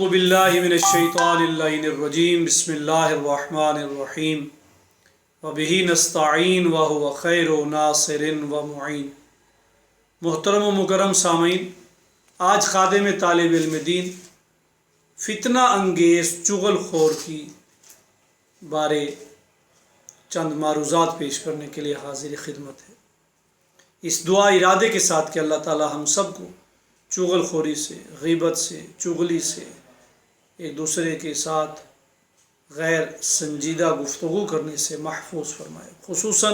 أعوذ بالله من الشيطان اللعين الرجيم بسم الله الرحمن الرحيم وبه نستعين وهو خير ناصر ومعين۔ محترم و مکرم سامعین، آج خادم طالب علم دین فتنہ انگیز چغل خور کی بارے چند معروضات پیش کرنے کے لیے حاضر خدمت ہے، اس دعا ارادے کے ساتھ کہ اللہ تعالی ہم سب کو چغل خوری سے، غیبت سے، چغلی سے، ایک دوسرے کے ساتھ غیر سنجیدہ گفتگو کرنے سے محفوظ فرمائے۔ خصوصاً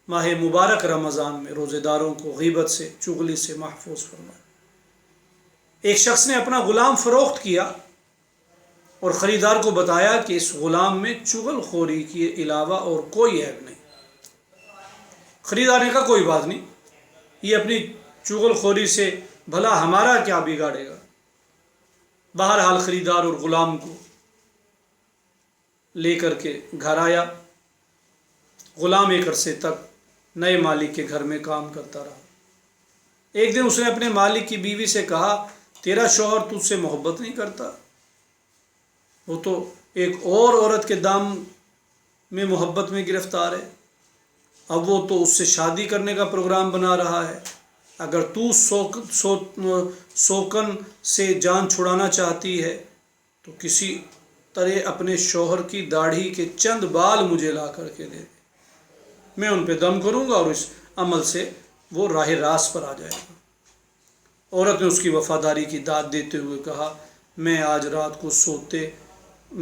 ماہ مبارک رمضان میں روزے داروں کو غیبت سے، چغلی سے محفوظ فرمائے۔ ایک شخص نے اپنا غلام فروخت کیا اور خریدار کو بتایا کہ اس غلام میں چغل خوری کے علاوہ اور کوئی عیب نہیں۔ خریدار نے کہا کوئی بات نہیں، یہ اپنی چغل خوری سے بھلا ہمارا کیا بگاڑے گا۔ بہرحال خریدار اور غلام کو لے کر کے گھر آیا۔ غلام ایک عرصے تک نئے مالک کے گھر میں کام کرتا رہا۔ ایک دن اس نے اپنے مالک کی بیوی سے کہا، تیرا شوہر تجھ سے محبت نہیں کرتا، وہ تو ایک اور عورت کے دام میں محبت میں گرفتار ہے، اب وہ تو اس سے شادی کرنے کا پروگرام بنا رہا ہے۔ اگر تو سوکن سے جان چھڑانا چاہتی ہے تو کسی طرح اپنے شوہر کی داڑھی کے چند بال مجھے لا کر کے دے دے، میں ان پہ دم کروں گا اور اس عمل سے وہ راہ راست پر آ جائے گا۔ عورت نے اس کی وفاداری کی داد دیتے ہوئے کہا، میں آج رات کو سوتے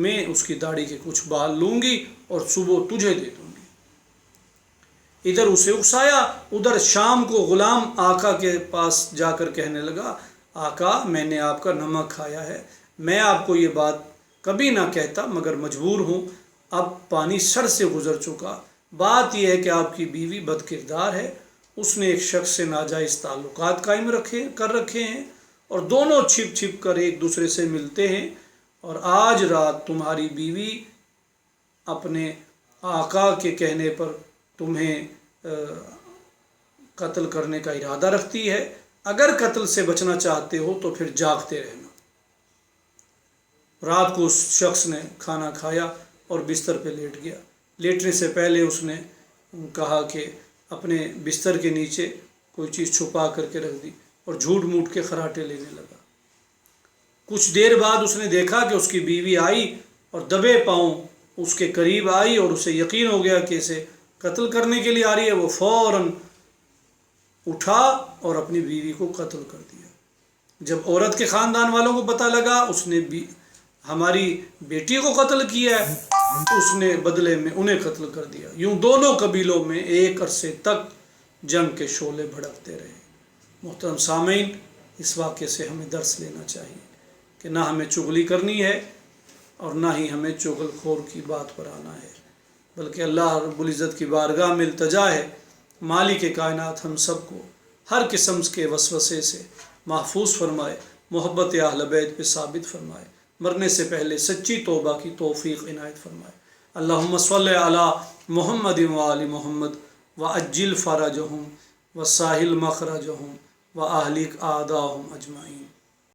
میں اس کی داڑھی کے کچھ بال لوں گی اور صبح تجھے دے دوں گی۔ ادھر اسے اکسایا، ادھر شام کو غلام آقا کے پاس جا کر کہنے لگا، آقا میں نے آپ کا نمک کھایا ہے، میں آپ کو یہ بات کبھی نہ کہتا مگر مجبور ہوں، اب پانی سر سے گزر چکا۔ بات یہ ہے کہ آپ کی بیوی بد کردار ہے، اس نے ایک شخص سے ناجائز تعلقات قائم کر رکھے ہیں اور دونوں چھپ چھپ کر ایک دوسرے سے ملتے ہیں، اور آج رات تمہاری بیوی اپنے آقا کے کہنے پر تمہیں قتل کرنے کا ارادہ رکھتی ہے۔ اگر قتل سے بچنا چاہتے ہو تو پھر جاگتے رہنا۔ رات کو اس شخص نے کھانا کھایا اور بستر پہ لیٹ گیا۔ لیٹنے سے پہلے اس نے کہا کہ اپنے بستر کے نیچے کوئی چیز چھپا کر کے رکھ دی اور جھوٹ موٹ کے خراٹے لینے لگا۔ کچھ دیر بعد اس نے دیکھا کہ اس کی بیوی آئی اور دبے پاؤں اس کے قریب آئی اور اسے یقین ہو گیا کہ اسے قتل کرنے کے لیے آ رہی ہے۔ وہ فوراً اٹھا اور اپنی بیوی کو قتل کر دیا۔ جب عورت کے خاندان والوں کو پتہ لگا اس نے ہماری بیٹی کو قتل کیا ہے، اس نے بدلے میں انہیں قتل کر دیا۔ یوں دونوں قبیلوں میں ایک عرصے تک جنگ کے شعلے بھڑکتے رہے۔ محترم سامعین، اس واقعے سے ہمیں درس لینا چاہیے کہ نہ ہمیں چغلی کرنی ہے اور نہ ہی ہمیں چغل خور کی بات پر آنا ہے، بلکہ اللہ رب العزت کی بارگاہ میں التجا ہے، مالک کائنات ہم سب کو ہر قسم کے وسوسے سے محفوظ فرمائے، محبت اہل بیت پہ ثابت فرمائے، مرنے سے پہلے سچی توبہ کی توفیق عنایت فرمائے۔ اللہم صلی علی محمد و آل محمد وعجل فرجہم وساہل مخرجہم واہلک اعداءہم اجمعین۔